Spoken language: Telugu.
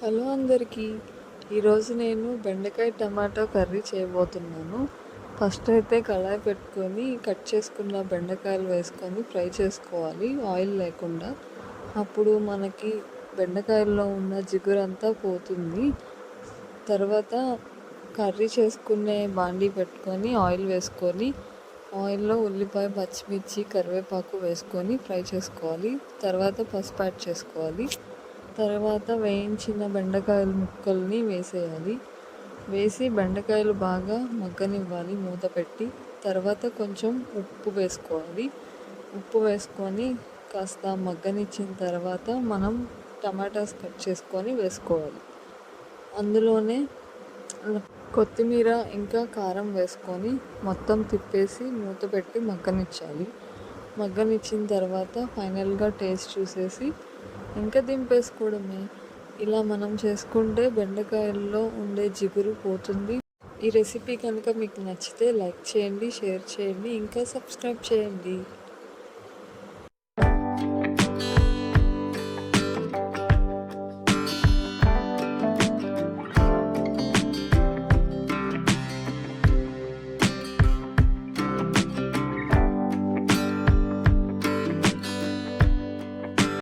హలో అందరికీ. ఈరోజు నేను బెండకాయ టమాటో కర్రీ చేయబోతున్నాను. ఫస్ట్ అయితే కళాయి పెట్టుకొని కట్ చేసుకున్న బెండకాయలు వేసుకొని ఫ్రై చేసుకోవాలి ఆయిల్ లేకుండా. అప్పుడు మనకి బెండకాయల్లో ఉన్న జిగురంతా పోతుంది. తర్వాత కర్రీ చేసుకునే బాండీ పెట్టుకొని ఆయిల్ వేసుకొని ఆయిల్లో ఉల్లిపాయ, పచ్చిమిర్చి, కరివేపాకు వేసుకొని ఫ్రై చేసుకోవాలి. తర్వాత పసుపు యాడ్ చేసుకోవాలి. తర్వాత వేయించిన బెండకాయల ముక్కల్ని వేసేయాలి. వేసి బెండకాయలు బాగా మగ్గనివ్వాలి మూత పెట్టి. తర్వాత కొంచెం ఉప్పు వేసుకోవాలి. ఉప్పు వేసుకొని కాస్త మగ్గనిచ్చిన తర్వాత మనం టమాటాస్ కట్ చేసుకొని వేసుకోవాలి. అందులోనే కొత్తిమీర ఇంకా కారం వేసుకొని మొత్తం తిప్పేసి మూత పెట్టి మగ్గనిచ్చాలి. మగ్గనిచ్చిన తర్వాత ఫైనల్గా టేస్ట్ చూసేసి ఇంకా దింపేసుకోవడమే. ఇలా మనం చేసుకుంటే బెండకాయల్లో ఉండే జిగురు పోతుంది. ఈ రెసిపీ కనుక మీకు నచ్చితే లైక్ చేయండి, షేర్ చేయండి, ఇంకా సబ్స్క్రైబ్ చేయండి.